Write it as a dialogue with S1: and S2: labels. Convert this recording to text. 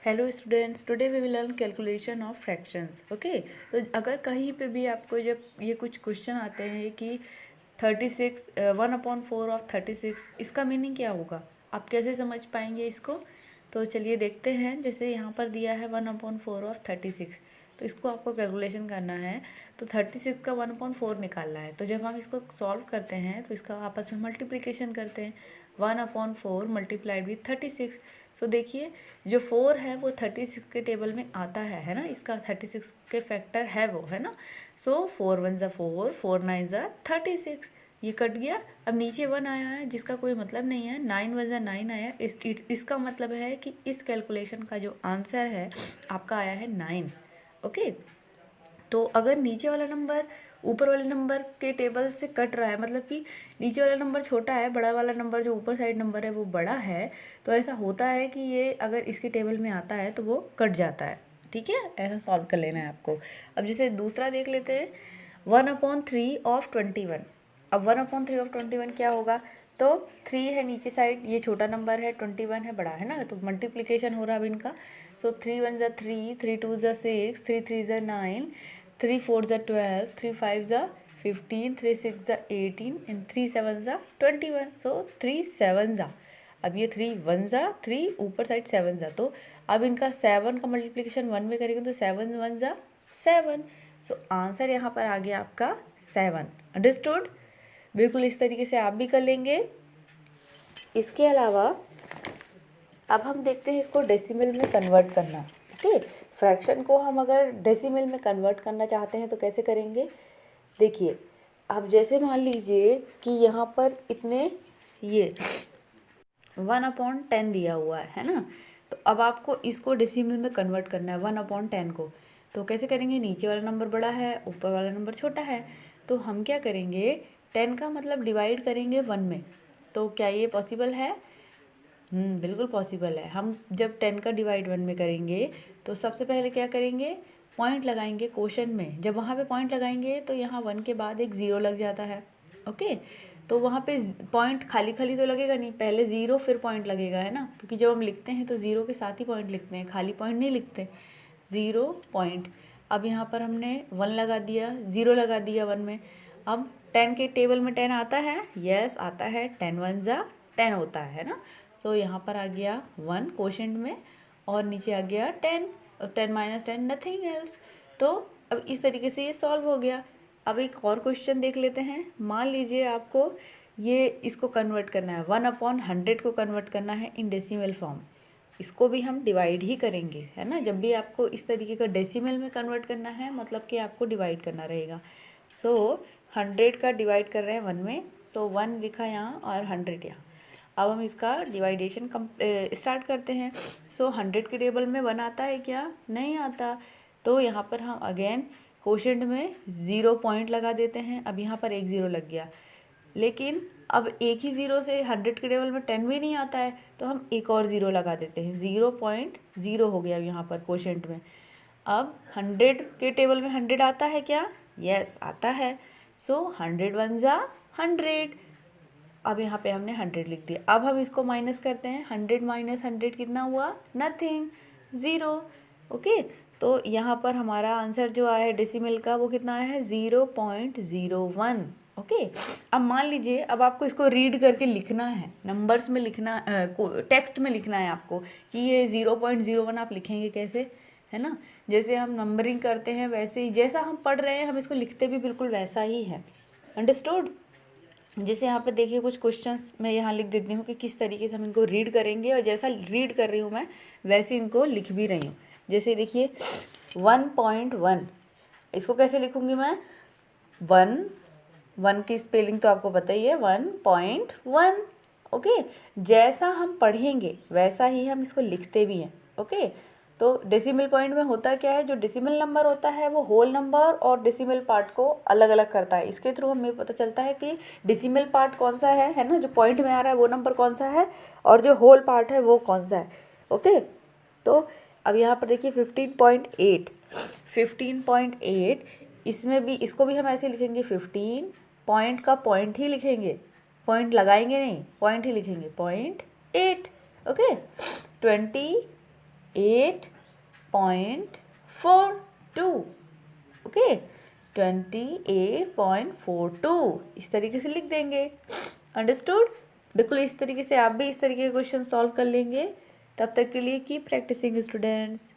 S1: Hello students, today we will learn calculation of fractions. Okay, तो अगर कहीं पे भी आपको जब ये कुछ क्वेश्चन आते हैं कि 36 1/4 ऑफ 36, इसका मीनिंग क्या होगा, आप कैसे समझ पाएंगे इसको। तो चलिए देखते हैं। जैसे यहाँ पर दिया है 1/4 ऑफ 36, तो इसको आपको कैलकुलेशन करना है। तो 36 का 1/4 निकालना है। तो जब हम इसको सॉल्व करते हैं तो इसका आपस में मल्टीप्लिकेशन करते हैं। 1/4 मल्टीप्लाइड विथ 36। सो देखिए, जो 4 है वो 36 के टेबल में आता है ना, इसका 36 के फैक्टर है वो, है ना। सो 4 1 ज़ा 4, 4 9 ज़ा 36, ये कट गया। अब नीचे 1 आया है जिसका कोई मतलब नहीं है। 9 1 ज़ा 9 आया, इसका मतलब है कि इस कैलकुलेशन का जो आंसर है आपका आया है 9। ओके, तो अगर नीचे वाला नंबर ऊपर वाले नंबर के टेबल से कट रहा है, मतलब कि नीचे वाला नंबर छोटा है, बड़ा वाला नंबर जो ऊपर साइड नंबर है वो बड़ा है, तो ऐसा होता है कि ये अगर इसके टेबल में आता है तो वो कट जाता है। ठीक है, ऐसा सॉल्व कर लेना है आपको। अब जैसे दूसरा देख लेते हैं, 1/3 ऑफ 21। अब 1/3 ऑफ 21 क्या होगा, तो 3 है नीचे साइड, ये छोटा नंबर है, 21 है बड़ा, है ना, तो मल्टीप्लिकेशन हो रहा है अब इनका। सो 3 1 ज़ा 3, 3 2 ज़ा 6, 3 3 ज़ा 9, 3 4 ज़ा 12, 3 5 ज़ा 15, 3 6 ज़ा 18 एंड 3 7 ज़ा 21। सो 3 7 ज़ा, अब ये 3 1 ज़ा 3, ऊपर साइड 7 ज़ा, तो अब इनका 7 का मल्टीप्लिकेशन 1 में करेंगे तो 7 1 ज़ा 7। सो आंसर यहाँ पर आ गया आपका 7। अंडरस्टूड। बिल्कुल इस तरीके से आप भी कर लेंगे। इसके अलावा अब हम देखते हैं इसको डेसिमल में कन्वर्ट करना। ओके, फ्रैक्शन को हम अगर डेसिमल में कन्वर्ट करना चाहते हैं तो कैसे करेंगे। देखिए, अब जैसे मान लीजिए कि यहाँ पर इतने ये 1/10 दिया हुआ है ना, तो अब आपको इसको डेसिमल में कन्वर्ट करना है 1/10 को। तो कैसे करेंगे, नीचे वाला नंबर बड़ा है, ऊपर वाला नंबर छोटा है, तो हम क्या करेंगे, 10 का मतलब डिवाइड करेंगे 1 में। तो क्या ये पॉसिबल है? बिल्कुल पॉसिबल है। हम जब 10 का डिवाइड 1 में करेंगे तो सबसे पहले क्या करेंगे, पॉइंट लगाएंगे क्वोशंट में। जब वहाँ पे पॉइंट लगाएंगे तो यहाँ 1 के बाद एक ज़ीरो लग जाता है। ओके, तो वहाँ पे पॉइंट खाली खाली तो लगेगा नहीं, पहले ज़ीरो फिर पॉइंट लगेगा, है ना, क्योंकि जब हम लिखते हैं तो ज़ीरो के साथ ही पॉइंट लिखते हैं, खाली पॉइंट नहीं लिखते। ज़ीरो पॉइंट, अब यहाँ पर हमने 1 लगा दिया, ज़ीरो लगा दिया 1 में। अब 10 के टेबल में 10 आता है, यस आता है, 10 1 ज़ा 10 होता है ना। सो यहाँ पर आ गया 1 क्वोशंट में और नीचे आ गया 10, और 10 - 10 नथिंग एल्स। तो अब इस तरीके से ये सॉल्व हो गया। अब एक और क्वेश्चन देख लेते हैं। मान लीजिए आपको ये इसको कन्वर्ट करना है, 1/100 को कन्वर्ट करना है इन डेसिमल फॉर्म। इसको भी हम डिवाइड ही करेंगे, है ना। जब भी आपको इस तरीके का डेसिमल में कन्वर्ट करना है मतलब कि आपको डिवाइड करना रहेगा। सो 100 का डिवाइड कर रहे हैं 1 में, सो 1 लिखा यहाँ और 100 यहाँ। अब हम इसका डिवाइडेशन स्टार्ट करते हैं। सो 100 के टेबल में 1 आता है क्या? नहीं आता। तो यहाँ पर हम अगेन क्वोशंट में 0 पॉइंट लगा देते हैं। अब यहाँ पर एक ज़ीरो लग गया, लेकिन अब एक ही ज़ीरो से 100 के टेबल में 10 भी नहीं आता है, तो हम एक और ज़ीरो लगा देते हैं। 0.0 हो गया यहाँ पर क्वोशंट में। अब 100 के टेबल में 100 आता है क्या? यस आता है। सो 100 1 ज़ा 100। अब यहाँ पे हमने 100 लिख दिया। अब हम इसको माइनस करते हैं, 100 - 100 कितना हुआ? Nothing, zero. ओके, तो यहाँ पर हमारा आंसर जो आया है डेसिमल का वो कितना आया है? 0.01। ओके, अब मान लीजिए अब आपको इसको रीड करके लिखना है, नंबर्स में लिखना, टेक्स्ट में लिखना है आपको कि ये 0.01 आप लिखेंगे कैसे, है ना। जैसे हम नंबरिंग करते हैं वैसे ही, जैसा हम पढ़ रहे हैं हम इसको लिखते भी बिल्कुल वैसा ही है। अंडरस्टूड। जैसे यहाँ पर देखिए कुछ क्वेश्चंस मैं यहाँ लिख देती हूँ कि किस तरीके से हम इनको रीड करेंगे, और जैसा रीड कर रही हूँ मैं वैसे इनको लिख भी रही हूँ। जैसे देखिए 1.1, इसको कैसे लिखूँगी मैं? 1 की स्पेलिंग तो आपको पता ही है, 1.1। ओके, जैसा हम पढ़ेंगे वैसा ही हम इसको लिखते भी हैं। ओके, तो डेसिमल पॉइंट में होता क्या है, जो डेसिमल नंबर होता है वो होल नंबर और डेसिमल पार्ट को अलग अलग करता है। इसके थ्रू हमें पता चलता है कि डेसिमल पार्ट कौन सा है ना, जो पॉइंट में आ रहा है वो नंबर कौन सा है, और जो होल पार्ट है वो कौन सा है। ओके, तो अब यहाँ पर देखिए 15.8, 15.8, इसमें भी इसको भी हम ऐसे लिखेंगे, 15 पॉइंट का पॉइंट ही लिखेंगे, पॉइंट लगाएंगे नहीं, पॉइंट ही लिखेंगे, 0.8। ओके, 20 28.42, ओके, 28.42 इस तरीके से लिख देंगे। अंडरस्टूड? बिल्कुल इस तरीके से आप भी इस तरीके के क्वेश्चन सॉल्व कर लेंगे। तब तक के लिए कीप प्रैक्टिसिंग स्टूडेंट्स।